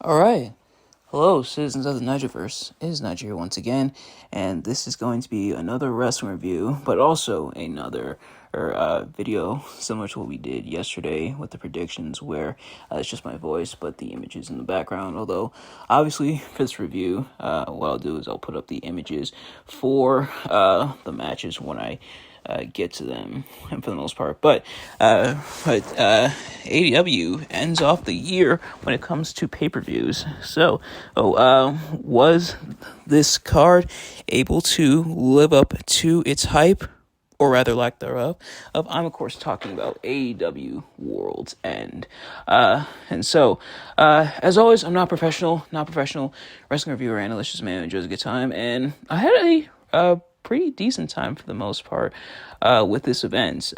All right. Hello, citizens of the Nigelverse. It is Nigel here once again, and this is going to be another wrestling review, but also another video similar to what we did yesterday with the predictions, where it's just my voice, but the images in the background. Although, obviously, for this review, what I'll do is I'll put up the images for the matches when I get to them, and for the most part. But AEW ends off the year when it comes to pay-per-views. So, was this card able to live up to its hype, or rather lack thereof? I'm of course talking about AEW World's End. And so, as always, I'm not professional wrestling reviewer analyst, just man who enjoys a good time, and I had a pretty decent time for the most part with this event.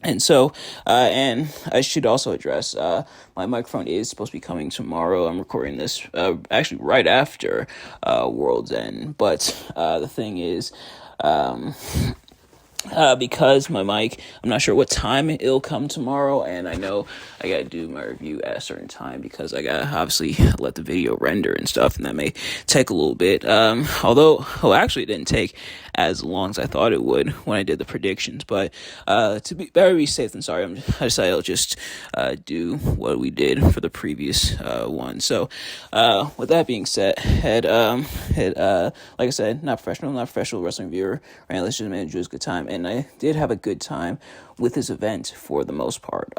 And so, and I should also address, my microphone is supposed to be coming tomorrow. I'm recording this, actually right after, World's End. But, the thing is, because my mic, I'm not sure what time it'll come tomorrow, and I know I gotta do my review at a certain time because I gotta obviously let the video render and stuff, and that may take a little bit. Actually, it didn't take as long as I thought it would when I did the predictions, but to be better be safe than sorry, I decided I'll just do what we did for the previous one. So, with that being said, like I said, not professional wrestling viewer, or analyst, just man enjoys a good time. And I did have a good time with this event for the most part.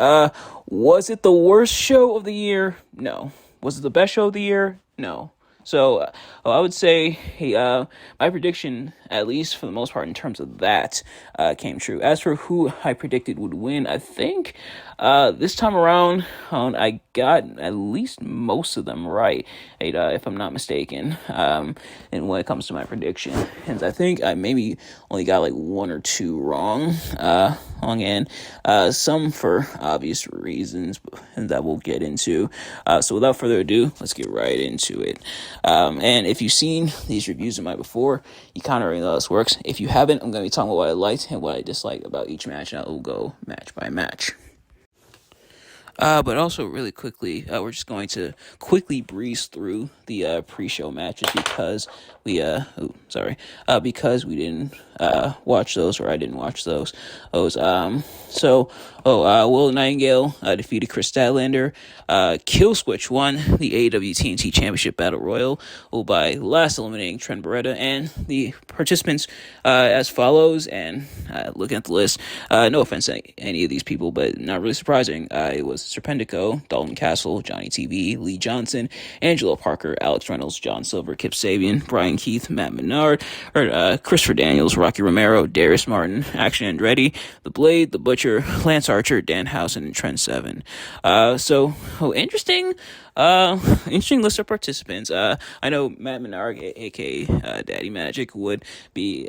Was it the worst show of the year? No. Was it the best show of the year? No. So I would say, my prediction, at least for the most part in terms of that, came true. As for who I predicted would win, I think this time around, I got at least most of them right, if I'm not mistaken, and when it comes to my prediction. And I think I maybe only got like one or two wrong, and some for obvious reasons that we'll get into. So without further ado, let's get right into it. And if you've seen these reviews of mine before, you kind of already know how this works. If you haven't, I'm going to be talking about what I liked and what I disliked about each match, and I will go match by match. But also really quickly, we're just going to quickly breeze through the pre-show matches because because we didn't watch those, or I didn't watch those. Will Nightingale defeated Chris Statlander. Killswitch won the AEW TNT Championship Battle Royal by last eliminating Trent Beretta, and the participants as follows. And looking at the list, no offense to any of these people, but not really surprising. It was Serpentico, Dalton Castle, Johnny TV, Lee Johnson, Angelo Parker, Alex Reynolds, John Silver, Kip Sabian, Brian Keith, Matt Menard, Christopher Daniels, Rocky Romero, Darius Martin, Action Andretti, The Blade, The Butcher, Lance Archer, Danhausen, and Trent Seven. Interesting list of participants. I know Matt Menard, aka Daddy Magic, would be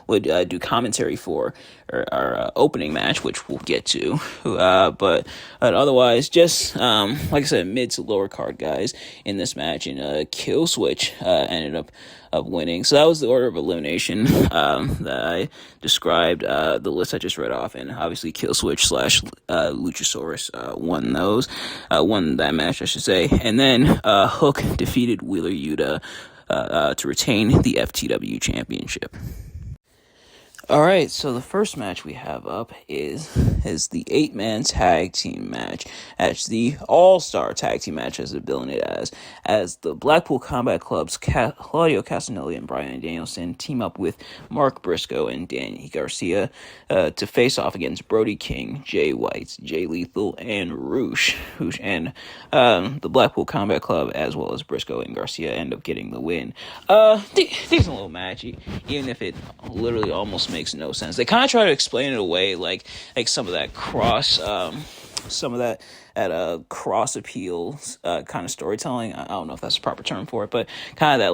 do commentary for our opening match, which we'll get to. But otherwise, just like I said, mid to lower card guys in this match, and Killswitch ended up winning. So that was the order of elimination that I described. The list I just read off, and obviously Killswitch / Luchasaurus won that match, I should say. And then Hook defeated Wheeler Yuta to retain the FTW Championship. All right, so the first match we have up is the 8-man tag team match. Actually, the all-star tag team match, as they're billing it as the Blackpool Combat Club's Claudio Castagnoli and Bryan Danielson team up with Mark Briscoe and Danny Garcia to face off against Brody King, Jay White, Jay Lethal, and Roosh. And the Blackpool Combat Club, as well as Briscoe and Garcia, end up getting the win. Decent little match, even if it literally almost makes no sense. They kind of try to explain it away, like some of that cross appeal kind of storytelling. I don't know if that's the proper term for it, but kind of that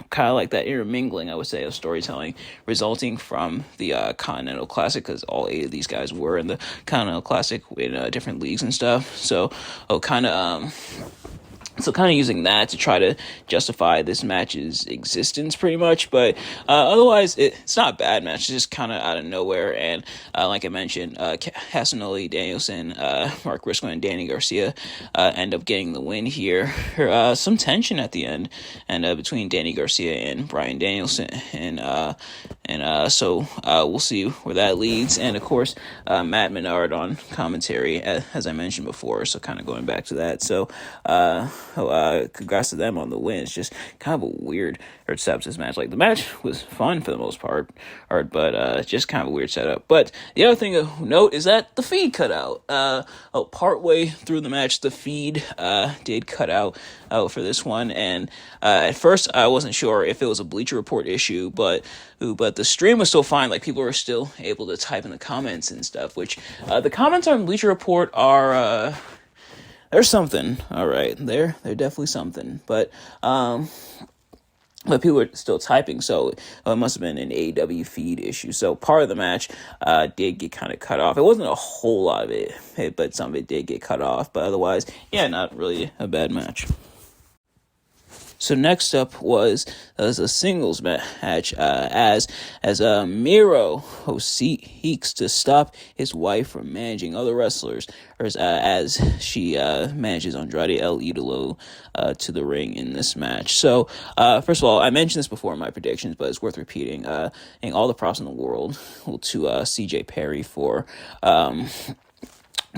kind of like that intermingling, I would say, of storytelling resulting from the Continental Classic, because all 8 of these guys were in the Continental Classic in different leagues and stuff. So kind of So kind of using that to try to justify this match's existence pretty much. But otherwise, it's not a bad match. It's just kind of out of nowhere. And like I mentioned, Casanoli, Danielson, Mark Briscoe, and Danny Garcia end up getting the win here. Some tension at the end and between Danny Garcia and Bryan Danielson. So we'll see where that leads. And of course, Matt Menard on commentary, as I mentioned before. So kind of going back to that. So congrats to them on the win. It's just kind of a weird sepsis match. Like, the match was fun for the most part, but just kind of a weird setup. But the other thing of note is that the feed cut out. Partway through the match, the feed did cut out for this one, and at first I wasn't sure if it was a Bleacher Report issue, but the stream was still fine. Like, people were still able to type in the comments and stuff, which the comments on Bleacher Report are there's something. All right, they're definitely something, but people are still typing, so it must have been an AEW feed issue. So part of the match did get kind of cut off. It wasn't a whole lot of it, but some of it did get cut off. But otherwise, yeah, not really a bad match. So next up was a singles match as Miro seeks to stop his wife from managing other wrestlers, as she manages Andrade El Idolo to the ring in this match. So first of all, I mentioned this before in my predictions, but it's worth repeating. And all the props in the world to CJ Perry for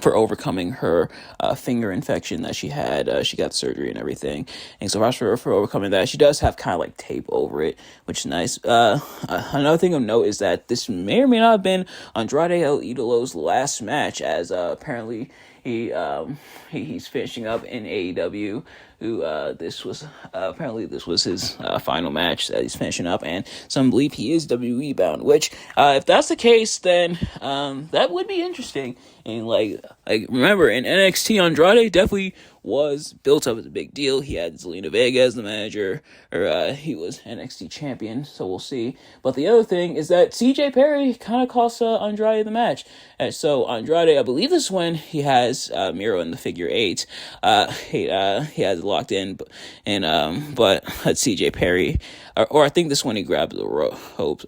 overcoming her finger infection that she had. She got surgery and everything. And so for overcoming that, she does have kind of like tape over it, which is nice. Another thing of note is that this may or may not have been Andrade El Idolo's last match, as apparently he's finishing up in AEW. This was his final match that he's finishing up, and some believe he is WWE bound, which if that's the case, then that would be interesting. And like remember, in NXT, Andrade definitely was built up as a big deal. He had Zelina Vega as the manager, or he was NXT champion, so we'll see. But the other thing is that CJ Perry kind of cost Andrade the match. So Andrade, I believe this is when he has Miro in the figure 8. He has it locked in, but CJ Perry, or I think this one he grabbed the ropes.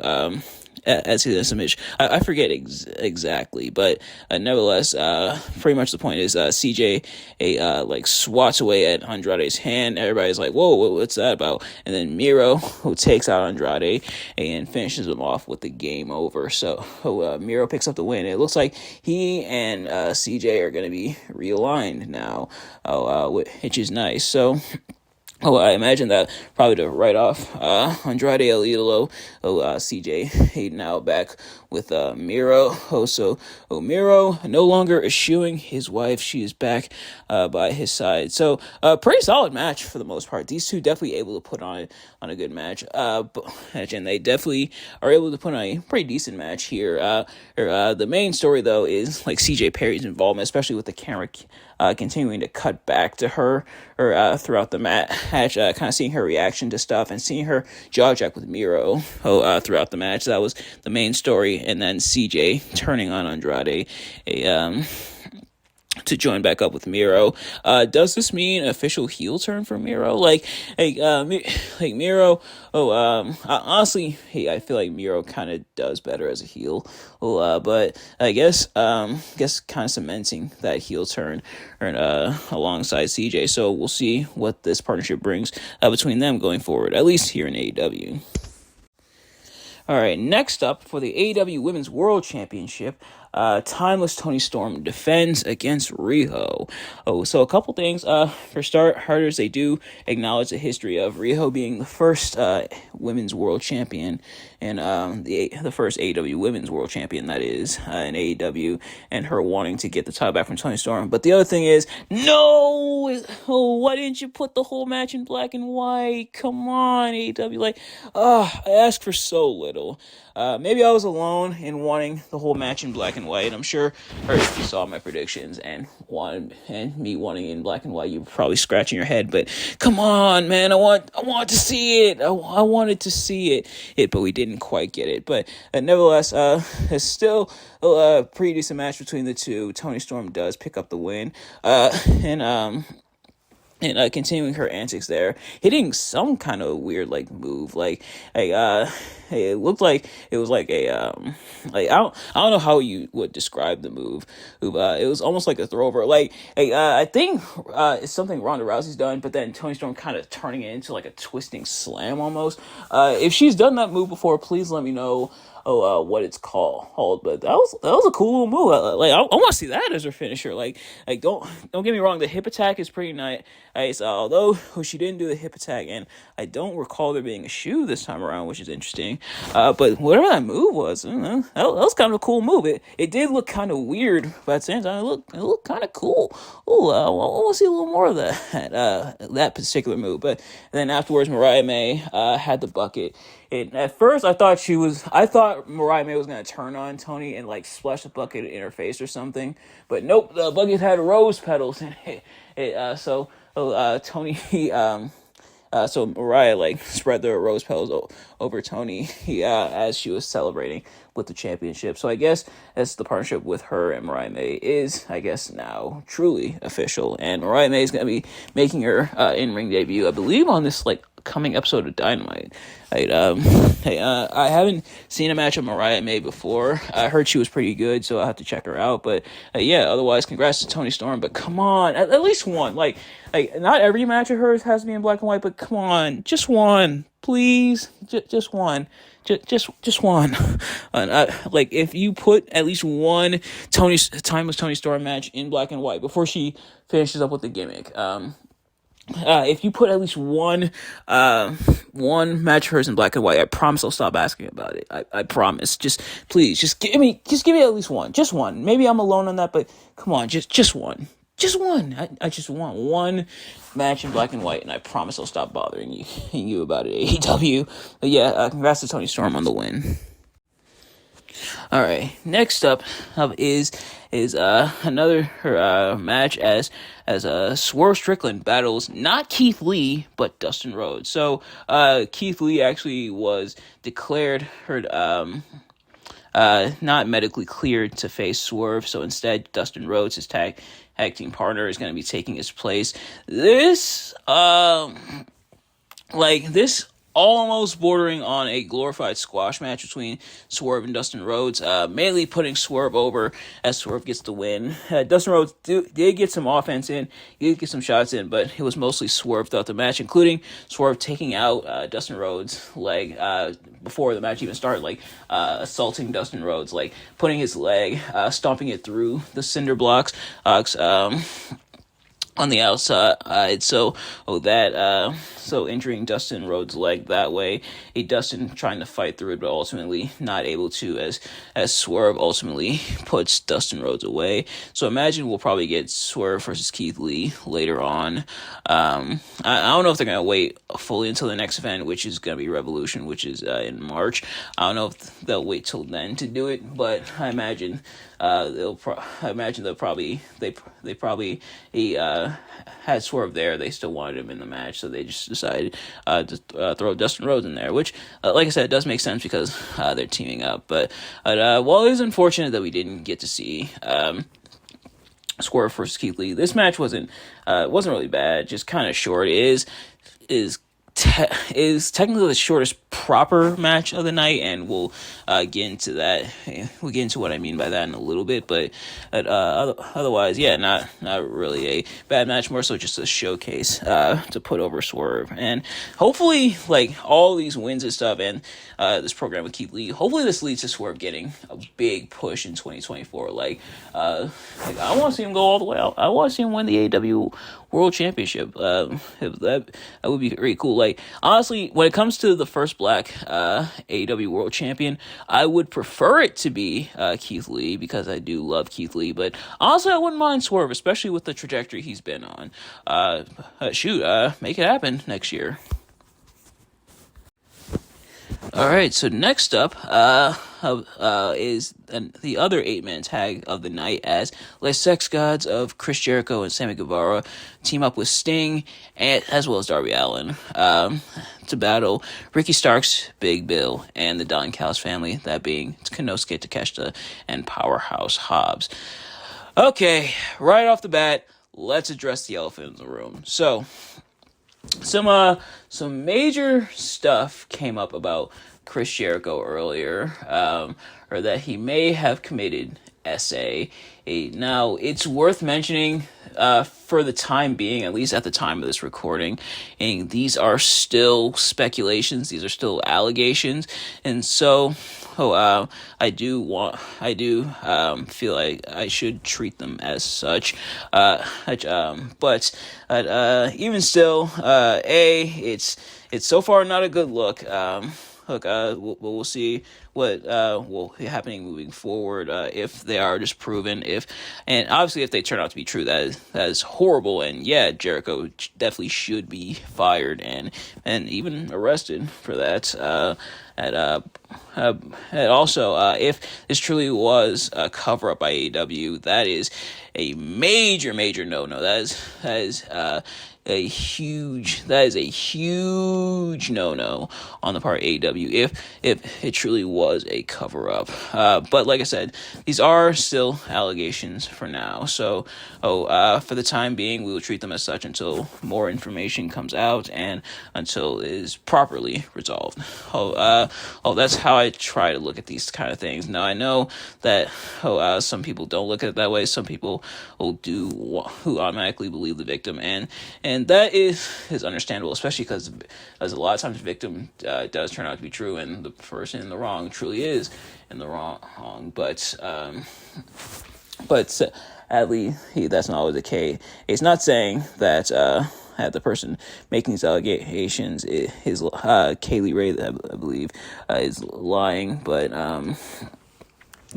As his image. I forget exactly, but nevertheless, pretty much the point is CJ like swats away at Andrade's hand. Everybody's like, whoa, what's that about? And then Miro, who takes out Andrade and finishes him off with the game over. So Miro picks up the win. It looks like he and CJ are going to be realigned now, which is nice. So I imagine that probably to write off Andrade El Idolo. CJ now back with Miro. Miro no longer eschewing his wife. She is back by his side. So pretty solid match for the most part. These two definitely able to put on a good match. And they definitely are able to put on a pretty decent match here. The main story though is like CJ Perry's involvement, especially with the camera continuing to cut back to her throughout the match, kind of seeing her reaction to stuff and seeing her jaw jack with Miro throughout the match. That was the main story, and then CJ turning on Andrade to join back up with Miro. Does this mean an official heel turn for Miro? Miro. Honestly, I feel like Miro kind of does better as a heel. But I guess kind of cementing that heel turn alongside CJ. So we'll see what this partnership brings between them going forward, at least here in AEW. All right, next up for the AEW Women's World Championship, Timeless Toni Storm defends against Riho. So a couple things. For starters, they do acknowledge the history of Riho being the first Women's World Champion, and the first AEW Women's World Champion, that is, in AEW, and her wanting to get the title back from Toni Storm. But the other thing is, why didn't you put the whole match in black and white? Come on, AEW. I asked for so little. Maybe I was alone in wanting the whole match in black and white. I'm sure, or if you saw my predictions and me wanting in black and white, you're probably scratching your head. But come on, man, I want to see it. I wanted to see it, but we didn't quite get it. But nevertheless, it's still a pretty decent match between the two. Toni Storm does pick up the win, and and continuing her antics there, hitting some kind of weird like move, it looked like it was like a I don't know how you would describe the move. It was almost like a throwover. I think it's something Ronda Rousey's done, but then Toni Storm kind of turning it into like a twisting slam almost. If she's done that move before, please let me know what it's called. But that was a cool little move. I want to see that as her finisher. Don't get me wrong, the hip attack is pretty nice. Although she didn't do the hip attack, and I don't recall there being a shoe this time around, which is interesting. But whatever that move was, I don't know, that was kind of a cool move. It did look kind of weird, but at the same time, it looked kind of cool. Oh, I want to see a little more of that particular move. But then afterwards, Mariah May had the bucket. At first, I thought Mariah May was gonna turn on Toni and like splash the bucket in her face or something, but nope, the bucket had rose petals in it. Toni, so Mariah like spread the rose petals over Toni, as she was celebrating with the championship. So I guess that's the partnership with her and Mariah May is, I guess, now truly official, and Mariah May is gonna be making her in-ring debut, I believe, on this like coming episode of Dynamite. I haven't seen a match of Mariah May before. I heard she was pretty good, so I'll have to check her out. But otherwise, congrats to Toni Storm. But come on, at least one. Not every match of hers has to be in black and white, but come on, just one, please, just one. Just one. If you put at least one timeless Toni Storm match in black and white before she finishes up with the gimmick, if you put at least one match of hers in black and white, I promise I'll stop asking about it. I promise. Please, give me at least one. Just one. Maybe I'm alone on that, but come on, just one. Just one. I just want one match in black and white, and I promise I'll stop bothering you about it, AEW. But congrats to Toni Storm on the win. All right, next up is another match as Swerve Strickland battles not Keith Lee but Dustin Rhodes. So Keith Lee actually was declared not medically cleared to face Swerve, so instead Dustin Rhodes, his tag team partner, is going to be taking his place. This almost bordering on a glorified squash match between Swerve and Dustin Rhodes, mainly putting Swerve over as Swerve gets the win. Dustin Rhodes did get some offense in, he did get some shots in, but it was mostly Swerve throughout the match, including Swerve taking out Dustin Rhodes' leg before the match even started, assaulting Dustin Rhodes, putting his leg, stomping it through the cinder blocks, on the outside, so injuring Dustin Rhodes' leg that way. Dustin trying to fight through it, but ultimately not able to, as Swerve ultimately puts Dustin Rhodes away. So imagine we'll probably get Swerve versus Keith Lee later on. I don't know if they're gonna wait fully until the next event, which is gonna be Revolution, which is in March. I don't know if they'll wait till then to do it, but I imagine they probably had Swerve there. They still wanted him in the match, so they just decided to throw Dustin Rhodes in there, which, like I said, it does make sense because they're teaming up. But while it is unfortunate that we didn't get to see Swerve versus Keith Lee, this match wasn't really bad, just kind of short. It is technically the shortest proper match of the night, and we'll get into that. We'll get into what I mean by that in a little bit, but otherwise, not really a bad match, more so just a showcase to put over Swerve, and hopefully, all these wins and stuff, and this program with Keith Lee, hopefully this leads to Swerve getting a big push in 2024. I want to see him go all the way out. I want to see him win the AEW World Championship. That would be very cool. Honestly, when it comes to the first black AEW World Champion, I would prefer it to be Keith Lee, because I do love Keith Lee, but honestly, I wouldn't mind Swerve, especially with the trajectory he's been on. Make it happen next year. All right, so next up is the other 8-man tag of the night, as Les Sex Gods of Chris Jericho and Sammy Guevara team up with Sting as well as Darby Allin to battle Ricky Starks, Big Bill, and the Don Callis family, that being Konosuke Takeshita and Powerhouse Hobbs. Okay, right off the bat, let's address the elephant in the room. So, some major stuff came up about Chris Jericho earlier, or that he may have committed SA. Now, it's worth mentioning, for the time being, at least at the time of this recording, and these are still speculations. These are still allegations, and so. I do feel like I should treat them as such. But even still, it's so far not a good look. We'll see what will be happening moving forward, if they are disproven, and obviously if they turn out to be true, that is horrible, and yeah, Jericho definitely should be fired and even arrested for that. And also, if this truly was a cover up by AEW, that is a major no-no. That is a huge no-no on the part of AEW if it truly was a cover-up. But like I said, these are still allegations for now. So, for the time being, we will treat them as such until more information comes out and until it is properly resolved. That's how I try to look at these kind of things. Now, I know that some people don't look at it that way. Some people who automatically believe the victim, and that is understandable, especially because as a lot of times the victim does turn out to be true, and the person in the wrong truly is in the wrong. But at least that's not always the case. It's not saying that the person making these allegations is Kaylee Ray, that I believe is lying, but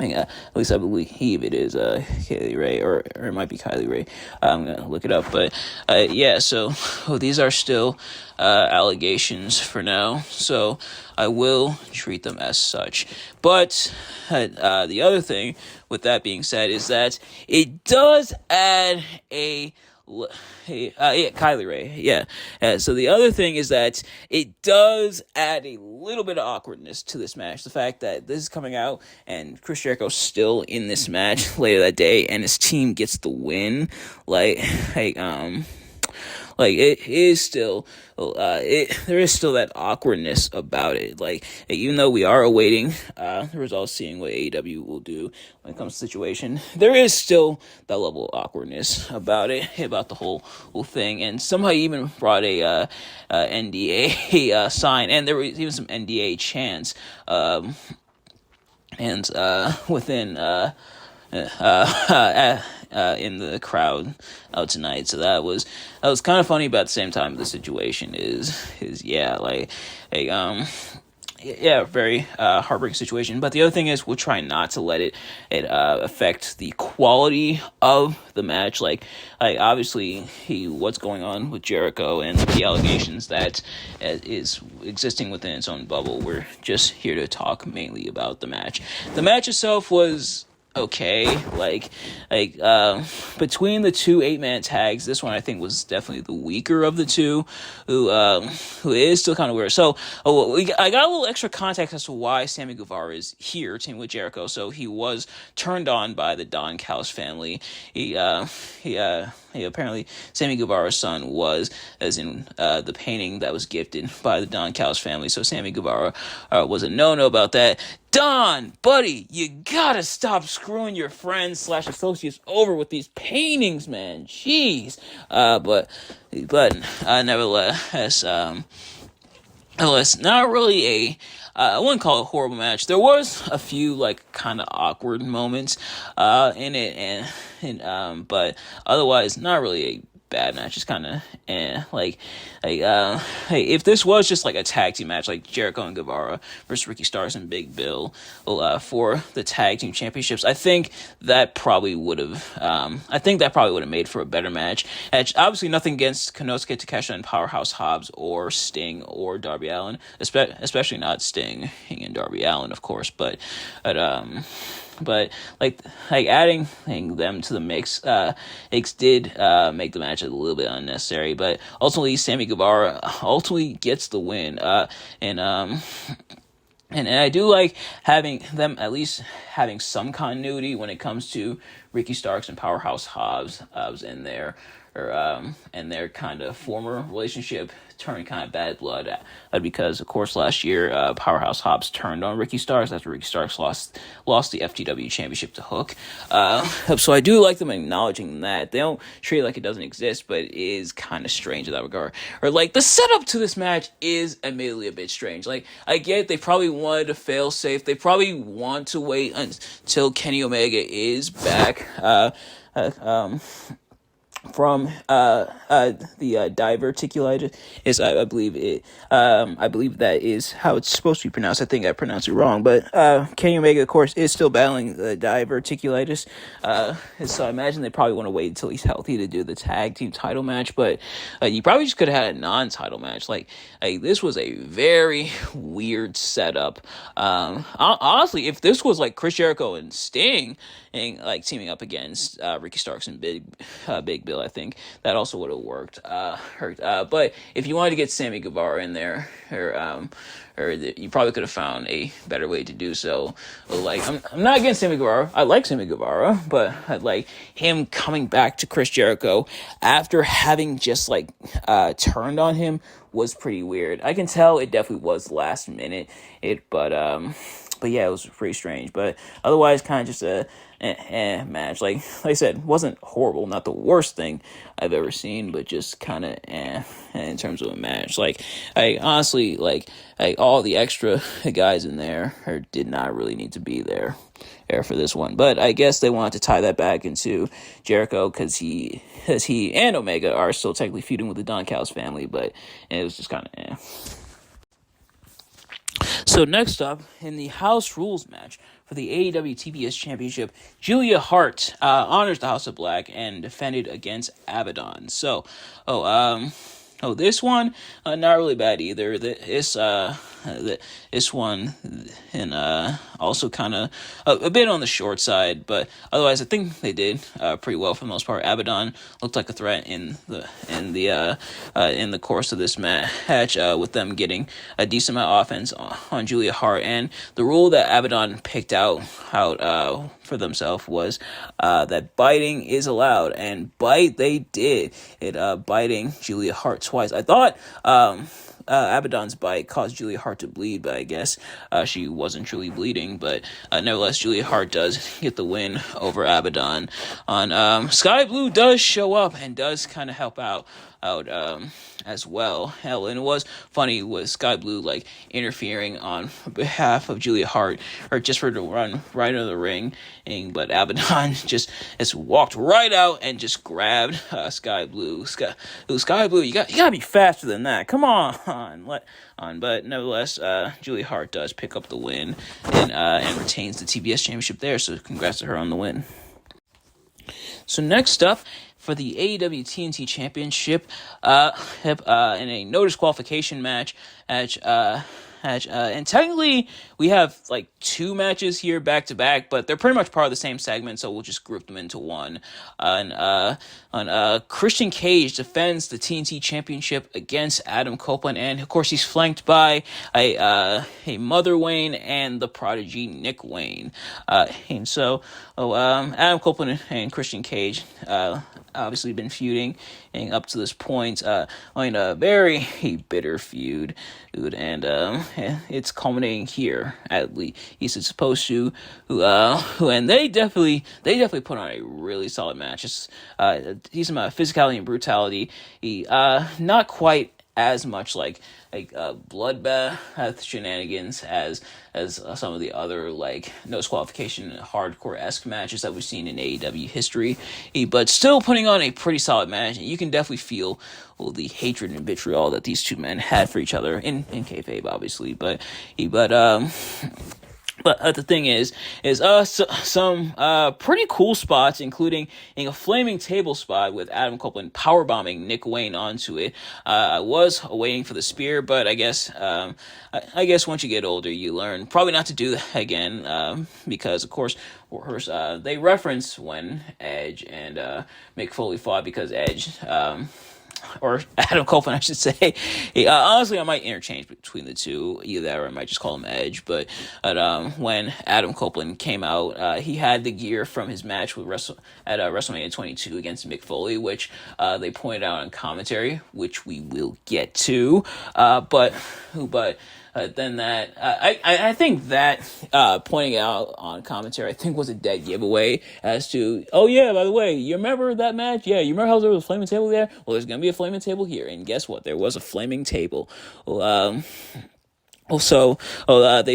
at least I believe it is Kaylee Ray, or it might be Kylie Ray. I'm gonna look it up, but yeah. So these are still allegations for now. So I will treat them as such. But the other thing, with that being said, is that it does add Kylie Ray, yeah. So the other thing is that it does add a little bit of awkwardness to this match. The fact that this is coming out and Chris Jericho's still in this match later that day, and his team gets the win, like it is still, there is still that awkwardness about it. Like, even though we are awaiting the results, seeing what AEW will do when it comes to the situation, there is still that level of awkwardness about it, about the whole thing. And somehow he even brought a NDA sign, and there was even some NDA chants, within. In the crowd out tonight, so that was kind of funny, but at the same time, the situation is very heartbreaking situation. But the other thing is, we'll try not to let it affect the quality of the match. Like obviously, what's going on with Jericho and the allegations that is existing within its own bubble. We're just here to talk mainly about the match. The match itself was okay. Between the two 8-man tags, this one I think was definitely the weaker of the two, who is still kind of weird. So I got a little extra context as to why Sammy Guevara is here teaming with Jericho. So he was turned on by the Don Callis family. He apparently Sammy Guevara's son was, as in the painting that was gifted by the Don Callis family. So Sammy Guevara was a no about that. Don, buddy, you gotta stop screwing your friends / associates over with these paintings, man. Jeez. But nevertheless, not really I wouldn't call it a horrible match. There was a few kind of awkward moments in it, but otherwise not really a bad match. Just kind of if this was just a tag team match, like Jericho and Guevara versus Ricky Starks and Big Bill for the tag team championships, I think that probably would have made for a better match. And obviously nothing against Konosuke Takeshita and Powerhouse Hobbs or Sting or Darby Allin, especially not Sting and Darby Allin, of course, but adding them to the mix, did make the match a little bit unnecessary. But ultimately, Sammy Guevara gets the win. And I do like having them at least having some continuity when it comes to Ricky Starks and Powerhouse Hobbs was in there, and their kind of former relationship turned kind of bad blood because, of course, last year Powerhouse Hobbs turned on Ricky Starks after Ricky Starks lost the FTW championship to Hook. So I do like them acknowledging that. They don't treat it like it doesn't exist, but it is kind of strange in that regard. Or like the setup to this match is admittedly a bit strange. Like, I get they probably wanted to fail safe. They probably want to wait until Kenny Omega is back. From the diverticulitis is I believe it I believe that is how it's supposed to be pronounced. I think I pronounced it wrong, but Kenny Omega, of course, is still battling the diverticulitis, so I imagine they probably want to wait until he's healthy to do the tag team title match. But you probably just could have had a non-title match. Like this was a very weird setup. Honestly, if this was like Chris Jericho and Sting and like teaming up against Ricky Starks and Big Bill, I think that also would have worked. But if you wanted to get Sammy Guevara in there, you probably could have found a better way to do so. Like, I'm not against Sammy Guevara. I like Sammy Guevara, but like him coming back to Chris Jericho after having just like turned on him was pretty weird. I can tell it definitely was last minute. But yeah, it was pretty strange. But otherwise, kind of just a match. Like I said, wasn't horrible, not the worst thing I've ever seen, but just kind of in terms of a match. Like I honestly like all the extra guys in there did not really need to be there for this one. But I guess they wanted to tie that back into Jericho because he and Omega are still technically feuding with the Don Callis family, but it was just kind of So next up, in the House Rules match for the AEW TBS Championship, Julia Hart honors the House of Black and defended against Abaddon. So, this one, not really bad either. This one, and also kind of a bit on the short side, but otherwise I think they did pretty well for the most part. Abaddon looked like a threat in the course of this match, with them getting a decent amount of offense on Julia Hart. And the rule that Abaddon picked out for themselves was that biting is allowed, and bite they did. Biting Julia Hart twice. I thought Abaddon's bite caused Julia Hart to bleed, but I guess she wasn't truly bleeding. But nevertheless, Julia Hart does get the win over Abaddon. Sky Blue does show up and does kind of help out as well. Hell, and it was funny with Sky Blue like interfering on behalf of Julia Hart, or just for her to run right into the ring, but Abaddon just walked right out and just grabbed Sky Blue. Sky Blue, you gotta be faster than that. Come on, but nevertheless, Julia Hart does pick up the win and retains the TBS Championship there. So congrats to her on the win. So next up, for the AEW TNT Championship, in a no disqualification match, and technically we have like two matches here back to back, but they're pretty much part of the same segment, so we'll just group them into one. Christian Cage defends the TNT Championship against Adam Copeland, and of course he's flanked by a Mother Wayne and the Prodigy Nick Wayne. And so Adam Copeland and Christian Cage obviously been feuding up to this point, in a very bitter feud, dude, and it's culminating here at least it's supposed to. And they definitely put on a really solid match. It's decent amount of physicality and brutality. Not quite as much like bloodbath shenanigans as some of the other like no disqualification hardcore-esque matches that we've seen in AEW history, but still putting on a pretty solid match. And you can definitely feel the hatred and vitriol that these two men had for each other in kayfabe, obviously, but the thing is some pretty cool spots, including a flaming table spot with Adam Copeland powerbombing Nick Wayne onto it. I was waiting for the spear, but I guess once you get older, you learn probably not to do that again, because of course they reference when Edge and Mick Foley fought, because Edge or Adam Copeland, I should say. Honestly, I might interchange between the two, either that or I might just call him Edge. But when Adam Copeland came out, he had the gear from his match with at WrestleMania 22 against Mick Foley, which they pointed out on commentary, which we will get to. But then that I think that pointing out on commentary, I think, was a dead giveaway as to, oh yeah, by the way, you remember that match? Yeah, you remember how there was a flaming table there? Well, there's gonna be a flaming table here, and guess what? There was a flaming table. They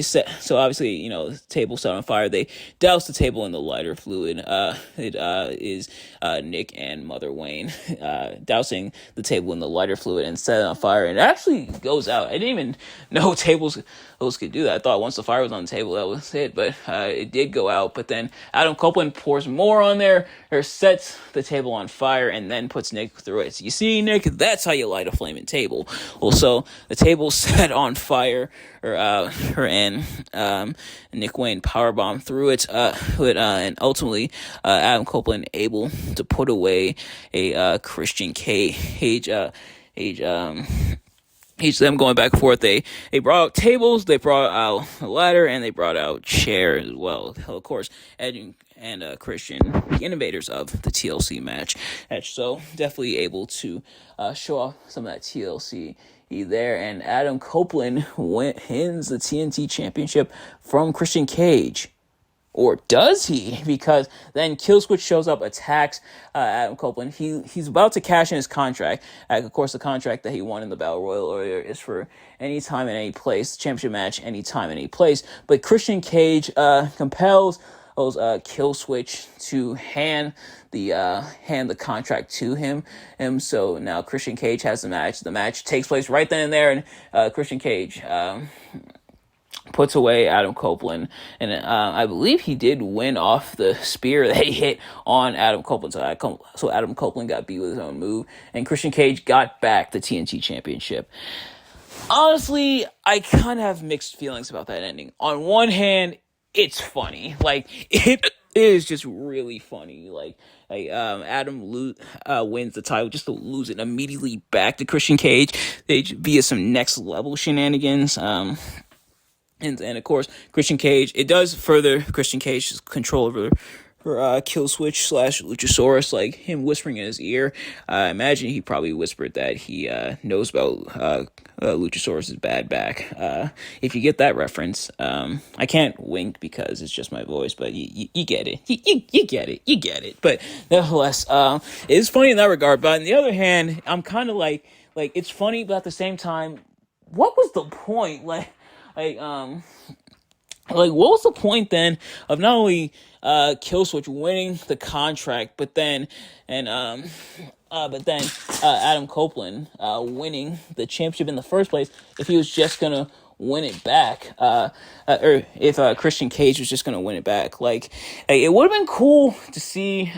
set, so obviously, the table set on fire. They doused the table in the lighter fluid. It is Nick and Mother Wayne dousing the table in the lighter fluid and set it on fire, and it actually goes out. I didn't even know tables could do that. I thought once the fire was on the table, that was it, but it did go out. But then Adam Copeland pours more on there, or sets the table on fire, and then puts Nick through it. So you see, Nick, that's how you light a flaming table. Well, so the table set on fire, and Nick Wayne powerbomb through it, and ultimately Adam Copeland able to put away a Christian Cage. Each of them going back and forth. They brought out tables, they brought out a ladder, and they brought out chairs as well. Of course, Ed and Christian, the innovators of the TLC match. So definitely able to show off some of that TLC there. And Adam Copeland wins the TNT Championship from Christian Cage. Or does he? Because then Killswitch shows up, attacks Adam Copeland. He's about to cash in his contract. Of course, the contract that he won in the Battle Royal earlier is for any time and any place, championship match, any time, any place. But Christian Cage compels Killswitch to hand the contract to him. So now Christian Cage has the match. The match takes place right then and there, and Christian Cage puts away Adam Copeland, and I believe he did win off the spear that he hit on Adam Copeland. So Adam Copeland got beat with his own move, and Christian Cage got back the TNT Championship. Honestly, I kind of have mixed feelings about that ending. On one hand, it's funny. Like, it is just really funny. Adam wins the title just to lose it immediately back to Christian Cage via some next level shenanigans. And of course, Christian Cage, it does further Christian Cage's control over Killswitch / Luchasaurus, like him whispering in his ear. I imagine he probably whispered that he knows about Luchasaurus' bad back. If you get that reference, I can't wink because it's just my voice, but you get it. You get it. But nevertheless, it's funny in that regard. But on the other hand, I'm kind of like it's funny, but at the same time, what was the point? What was the point then of not only Killswitch winning the contract, but then Adam Copeland winning the championship in the first place if he was just gonna win it back, or if Christian Cage was just gonna win it back. It would have been cool to see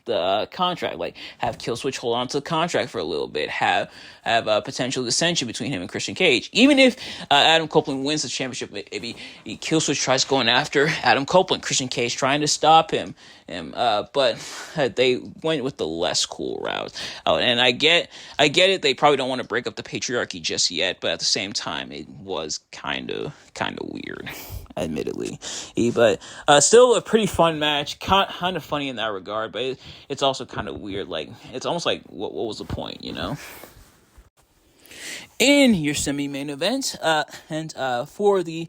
the contract, have Killswitch hold on to the contract for a little bit, have a potential dissension between him and Christian Cage. Even if Adam Copeland wins the championship, maybe Killswitch tries going after Adam Copeland, Christian Cage trying to stop him. But they went with the less cool route. And I get it. They probably don't want to break up the patriarchy just yet, but at the same time, it was kind of weird, admittedly. But still a pretty fun match, kind of funny in that regard, but it's also kind of weird. It's almost like, what was the point, In your semi-main event, for the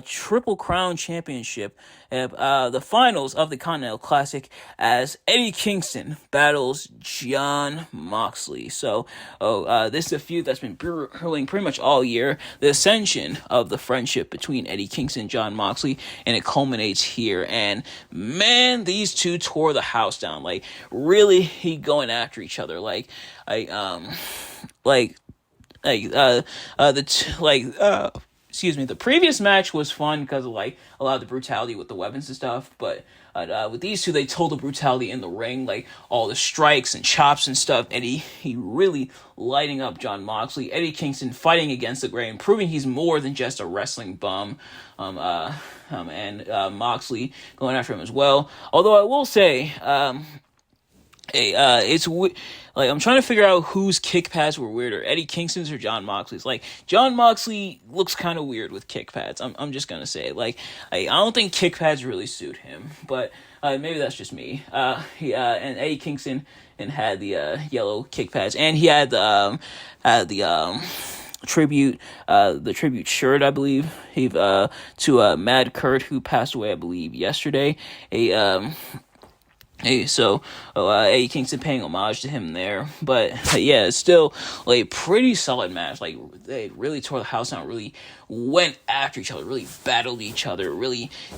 Triple Crown Championship, the finals of the Continental Classic, as Eddie Kingston battles Jon Moxley. So, this is a feud that's been brewing pretty much all year. The ascension of the friendship between Eddie Kingston and Jon Moxley, and it culminates here. And man, these two tore the house down. Really going after each other. The previous match was fun because of a lot of the brutality with the weapons and stuff, but with these two, they told the brutality in the ring, all the strikes and chops and stuff. Eddie, he really lighting up Jon Moxley. Eddie Kingston fighting against the grain, proving he's more than just a wrestling bum. And Moxley going after him as well. Although I will say, Hey, like I'm trying to figure out whose kick pads were weirder, Eddie Kingston's or John Moxley's. Like John Moxley looks kind of weird with kick pads. I'm just gonna say, like I don't think kick pads really suit him, but maybe that's just me. And Eddie Kingston and had the yellow kick pads, and he had the tribute shirt, I believe, to Mad Kurt, who passed away, I believe, yesterday. A Hey, so Eddie Kingston paying homage to him there, but yeah, it's still like a pretty solid match. Like they really tore the house down, really went after each other, really battled each other,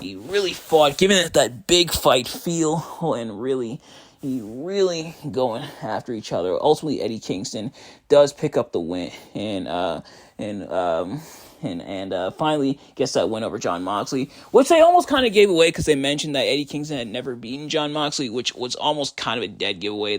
he really fought, giving it that big fight feel, and he really going after each other. Ultimately, Eddie Kingston does pick up the win, and finally gets that win over John Moxley, which they almost kind of gave away because they mentioned that Eddie Kingston had never beaten John Moxley, which was almost kind of a dead giveaway.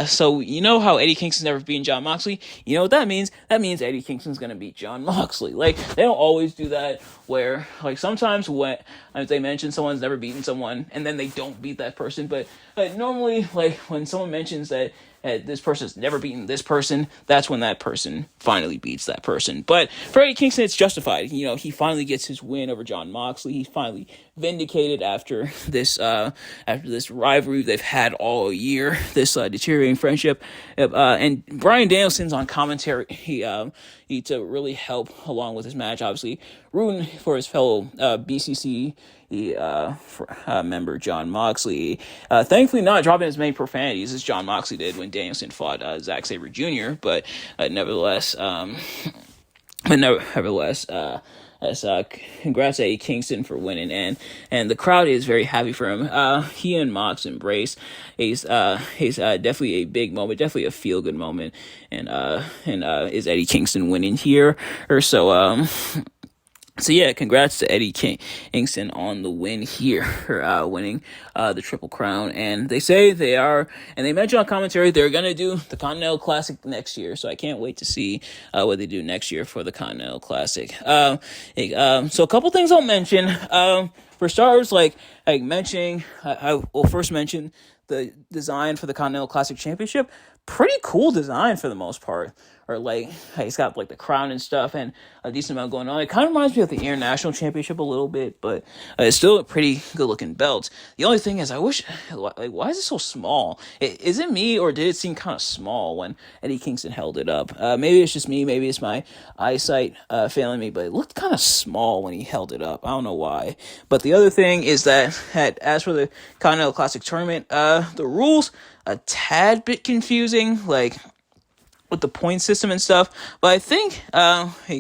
So you know how Eddie Kingston's never beaten John Moxley? You know what that means? That means Eddie Kingston's gonna beat John Moxley. Like they don't always do that. Where like sometimes when they mention someone's never beaten someone and then they don't beat that person, but normally like when someone mentions that this person's never beaten this person, that's when that person finally beats that person. But for Eddie Kingston, it's justified. You know, he finally gets his win over John Moxley. He's finally vindicated after this rivalry they've had all year, this deteriorating friendship. And Bryan Danielson's on commentary. He to really help along with his match, obviously rooting for his fellow BCC member John Moxley. Thankfully, not dropping as many profanities as John Moxley did when Danielson fought Zack Sabre Jr. But nevertheless, congrats to Eddie Kingston for winning, and the crowd is very happy for him. He and Mox embrace. He's definitely a big moment, definitely a feel good moment, and is Eddie Kingston winning here or so. So yeah, congrats to Eddie Kingston on the win here, winning the Triple Crown. And they say and they mentioned on commentary they're gonna do the Continental Classic next year. So I can't wait to see what they do next year for the Continental Classic. So a couple things I'll mention. For starters, like mentioning, I will first mention the design for the Continental Classic Championship. Pretty cool design for the most part. Or like he's got like the crown and stuff and a decent amount going on. It kind of reminds me of the International Championship a little bit, but it's still a pretty good looking belt. The only thing is, I wish, like, why is it so small? Is it me, or did it seem kind of small when Eddie Kingston held it up? Maybe it's just me, maybe it's my eyesight failing me, but it looked kind of small when he held it up. I don't know why. But the other thing is that as for the Continental Classic Tournament, the rules a tad bit confusing, like with the point system and stuff, but I think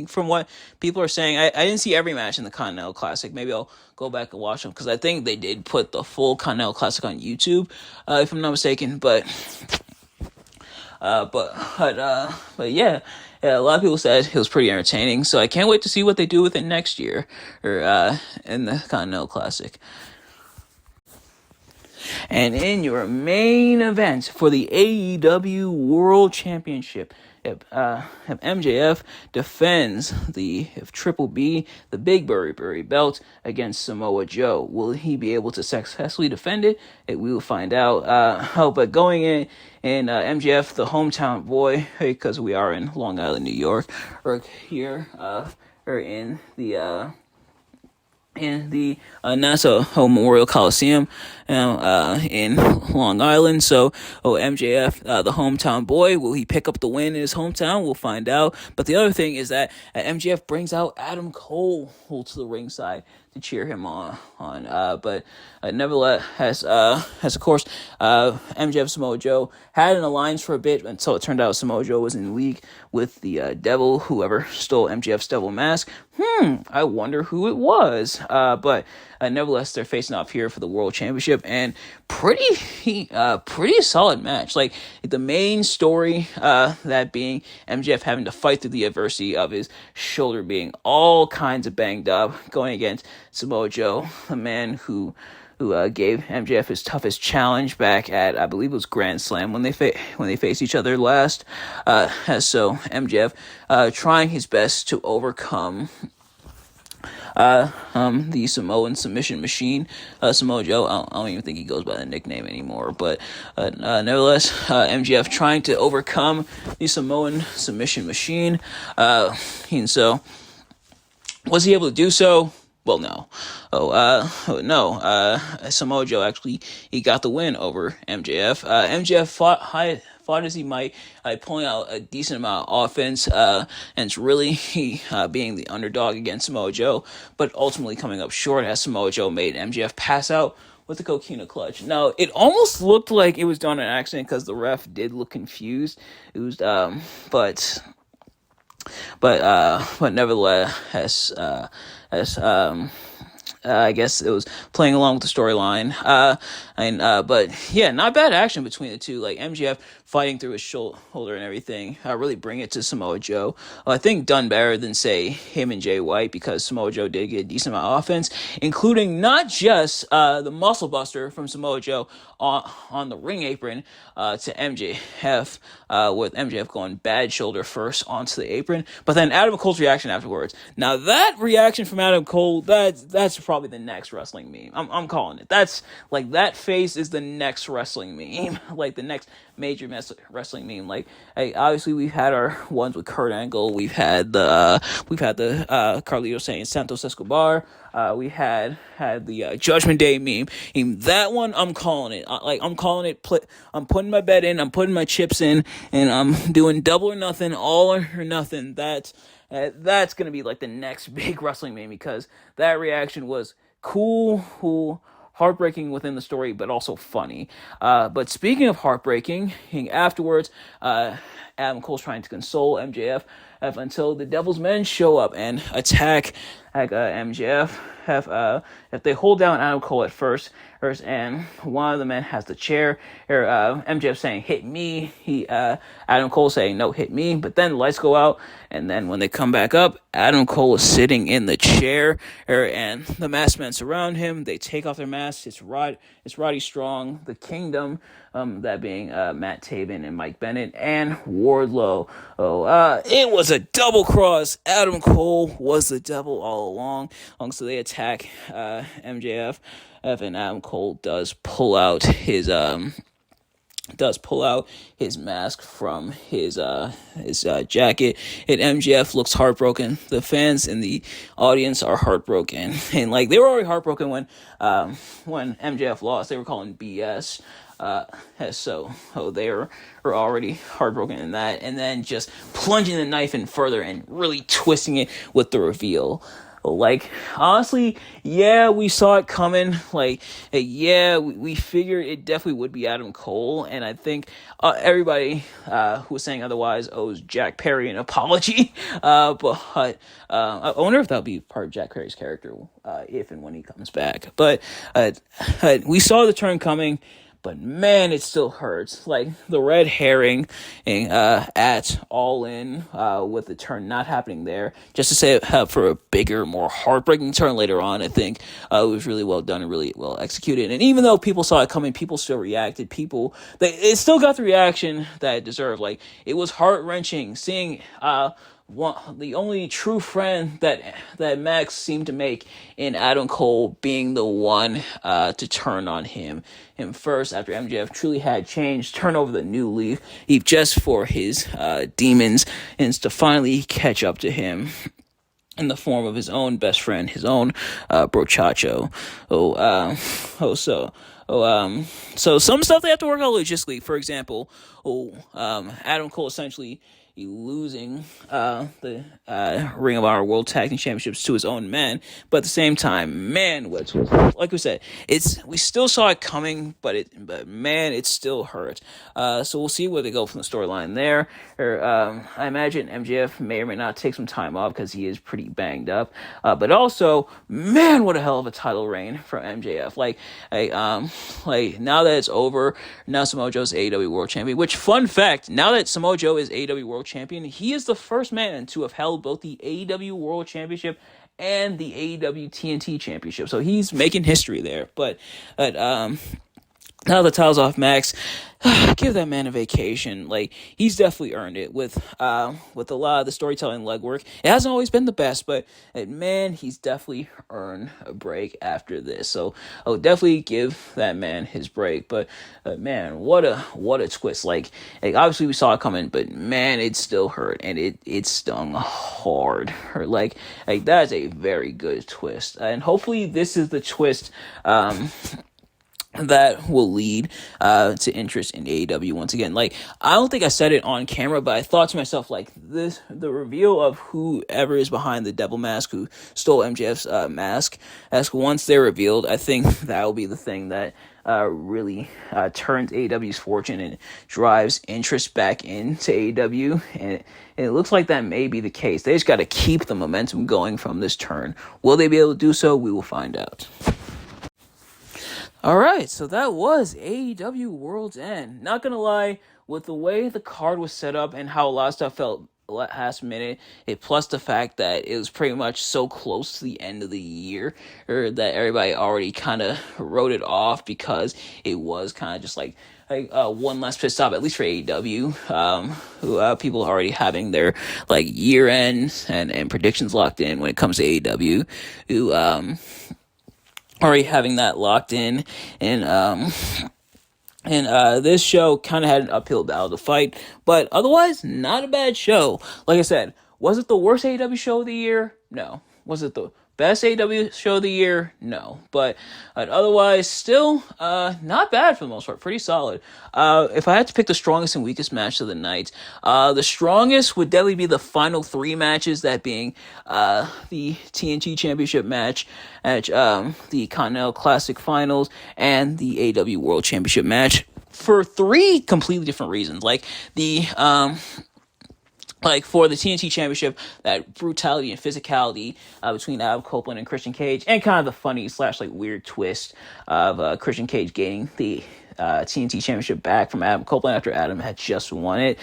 from what people are saying, I didn't see every match in the Continental Classic. Maybe I'll go back and watch them, because I think they did put the full Continental Classic on YouTube, if I'm not mistaken. But yeah, a lot of people said it was pretty entertaining, so I can't wait to see what they do with it next year, or in the Continental Classic. And in your main event for the AEW World Championship, MJF defends the Triple B, the Big Burry belt, against Samoa Joe. Will he be able to successfully defend it? We will find out. But going in MJF, the hometown boy, because we are in Long Island, New York, or here, or in the Nassau Memorial Coliseum in Long Island. So, MJF, the hometown boy, will he pick up the win in his hometown? We'll find out. But the other thing is that MJF brings out Adam Cole to the ringside to cheer him on. But nevertheless, as of course, MJF Samoa Joe had an alliance for a bit until it turned out Samoa Joe was in league with the devil, whoever stole MJF's devil mask. I wonder who it was. But nevertheless, they're facing off here for the World Championship, and pretty solid match. Like the main story, that being MJF having to fight through the adversity of his shoulder being all kinds of banged up, going against Samoa Joe, the man who gave MJF his toughest challenge back at, I believe it was Grand Slam when they faced each other last. So MJF trying his best to overcome the Samoan submission machine, Samoa Joe. I don't even think he goes by the nickname anymore, but nevertheless, MJF trying to overcome the Samoan submission machine. And so, was he able to do so? Well, no. No. Samoa Joe actually, he got the win over MJF. MJF fought as he might, pulling out a decent amount of offense, and it's really he being the underdog against Samoa Joe, but ultimately coming up short as Samoa Joe made MJF pass out with the coquina clutch. Now, it almost looked like it was done on accident because the ref did look confused. It was, but nevertheless, I guess it was playing along with the storyline. But yeah, not bad action between the two. Like MJF fighting through his shoulder and everything. Really bring it to Samoa Joe. I think done better than say him and Jay White, because Samoa Joe did get a decent amount of offense, including not just the muscle buster from Samoa Joe on the ring apron to MJF, with MJF going bad shoulder first onto the apron, but then Adam Cole's reaction afterwards. Now that reaction from Adam Cole, that's probably the next wrestling meme. I'm calling it. That's like, that face is the next wrestling meme, like the next major wrestling meme. Like, hey, obviously we've had our ones with Kurt Angle, we've had the Carlito saying Santos Escobar. We had the Judgment Day meme. That one, I'm calling it. I'm calling it. I'm putting my bet in. I'm putting my chips in, and I'm doing double or nothing, all or nothing. That's gonna be like the next big wrestling meme, because that reaction was cool, heartbreaking within the story, but also funny. But speaking of heartbreaking, afterwards, Adam Cole's trying to console MJF until the Devil's Men show up and attack MJF. If they hold down Adam Cole at first, and one of the men has the chair, MJF saying hit me, Adam Cole saying no, hit me, but then the lights go out, and then when they come back up, Adam Cole is sitting in the chair, and the masked men surround him. They take off their masks. It's Roddy Strong, the Kingdom, that being Matt Taven and Mike Bennett and Wardlow. It was a double cross. Adam Cole was the devil all along. So they attack MJF, and Adam Cole does pull out his mask from his jacket, and MJF looks heartbroken. The fans in the audience are heartbroken, and like, they were already heartbroken when MJF lost. They were calling BS. So they were already heartbroken in that, and then just plunging the knife in further and really twisting it with the reveal. Like, honestly, yeah, we saw it coming. Like, yeah, we figured it definitely would be Adam Cole, and I think everybody who was saying otherwise owes Jack Perry an apology. But I wonder if that'll be part of Jack Perry's character if and when he comes back. But we saw the turn coming. But man, it still hurts. Like, the red herring at All In, with the turn not happening there, just to say for a bigger, more heartbreaking turn later on. I think it was really well done and really well executed. And even though people saw it coming, people still reacted. It still got the reaction that it deserved. Like, it was heart-wrenching seeing the only true friend that Max seemed to make in Adam Cole being the one to turn on him first, after MJF truly had changed, turn over the new leaf, just for his demons, and to finally catch up to him in the form of his own best friend, his own brochacho. So some stuff they have to work out logistically. For example, Adam Cole essentially losing the Ring of Honor World Tag Team Championships to his own men, but at the same time, man, like we said, we still saw it coming, but man, it still hurt. So we'll see where they go from the storyline there. I imagine MJF may or may not take some time off because he is pretty banged up. But also, man, what a hell of a title reign from MJF. Like now that it's over, now Samoa Joe's AEW World Champion. Which, fun fact, now that Samoa Joe is AEW World Champion, he is the first man to have held both the AEW World Championship and the AEW TNT Championship. So he's making history there. But now the title's off Max. Give that man a vacation. Like, he's definitely earned it with a lot of the storytelling legwork. It hasn't always been the best, but man, he's definitely earned a break after this. So I'll definitely give that man his break. But man, what a twist! Like obviously we saw it coming, but man, it still hurt, and it stung hard. Like that's a very good twist, and hopefully this is the twist. That will lead to interest in AEW once again. Like, I don't think I said it on camera, but I thought to myself, like, the reveal of whoever is behind the devil mask who stole MJF's mask, as once they're revealed, I think that will be the thing that really turns AEW's fortune and drives interest back into AEW, and it looks like that may be the case. They just got to keep the momentum going from this turn. Will they be able to do so? We will find out. Alright, so that was AEW World's End. Not gonna lie, with the way the card was set up and how a lot of stuff felt last minute, plus the fact that it was pretty much so close to the end of the year, or that everybody already kind of wrote it off because it was kind of just like one last pit stop, at least for AEW, who people are already having their like year end and predictions locked in when it comes to AEW, who already having that locked in, and this show kind of had an uphill battle to fight, but otherwise not a bad show. Like I said, was it the worst AEW show of the year? No. Was it the best AEW show of the year? No. But otherwise, still not bad for the most part. Pretty solid. If I had to pick the strongest and weakest match of the night, the strongest would definitely be the final three matches, that being the TNT Championship match, the Continental Classic Finals, and the AEW World Championship match, for three completely different reasons. Like for the TNT Championship, that brutality and physicality between Adam Copeland and Christian Cage, and kind of the funny / like weird twist of Christian Cage gaining the TNT Championship back from Adam Copeland after Adam had just won it.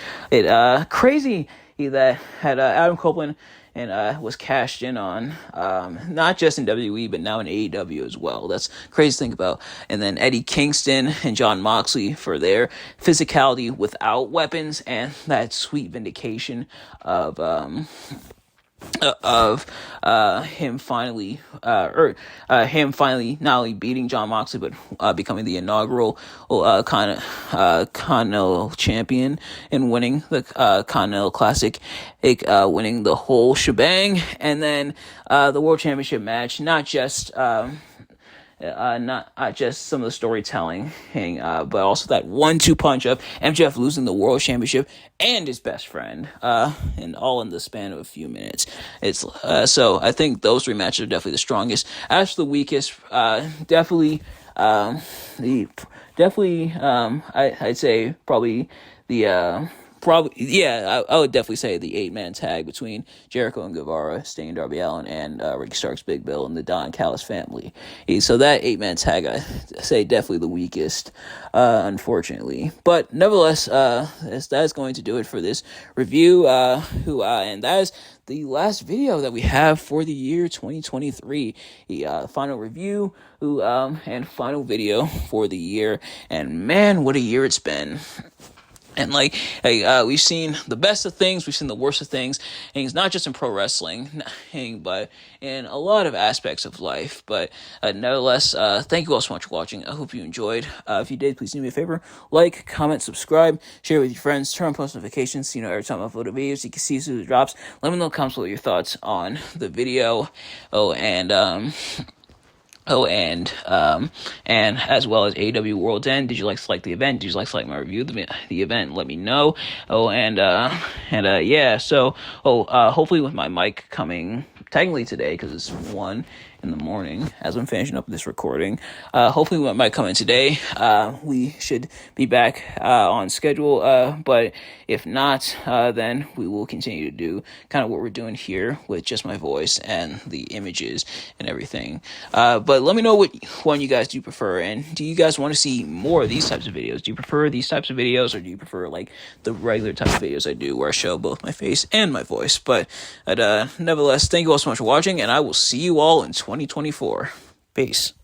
Crazy that had Adam Copeland and was cashed in on, not just in WWE, but now in AEW as well. That's crazy to think about. And then Eddie Kingston and Jon Moxley for their physicality without weapons, and that sweet vindication of him finally not only beating Jon Moxley, but becoming the inaugural Continental champion and winning the Continental Classic, winning the whole shebang. And then the World Championship match, not just some of the storytelling, but also that 1-2 punch of MJF losing the World Championship and his best friend, and all in the span of a few minutes. It's so I think those three matches are definitely the strongest. As for the weakest, I'd say probably I would definitely say the 8-man tag between Jericho and Guevara, Sting and Darby Allin, and Ricky Starks, Big Bill, and the Don Callis family. So that 8-man tag, I say definitely the weakest, unfortunately. But nevertheless, that's going to do it for this review. And that is the last video that we have for the year 2023. The final review, and final video for the year. And man, what a year it's been. And we've seen the best of things, we've seen the worst of things, and it's not just in pro wrestling, but in a lot of aspects of life. But nevertheless, thank you all so much for watching. I hope you enjoyed. If you did, please do me a favor: like, comment, subscribe, share with your friends, turn on post notifications so you know every time I upload a video, so you can see as soon as it drops. Let me know in the comments what your thoughts on the video. And as well as AEW World's End. Did you like the event? Did you like my review of the event? Let me know. Hopefully with my mic coming technically today, because it's 1 in the morning as I'm finishing up this recording. Hopefully what might come in today, we should be back on schedule, but if not, then we will continue to do kind of what we're doing here with just my voice and the images and everything. But let me know what one you guys do prefer, and do you guys want to see more of these types of videos? Do you prefer these types of videos, or do you prefer like the regular type of videos I do where I show both my face and my voice? But nevertheless, thank you all so much for watching, and I will see you all in 2024. Peace.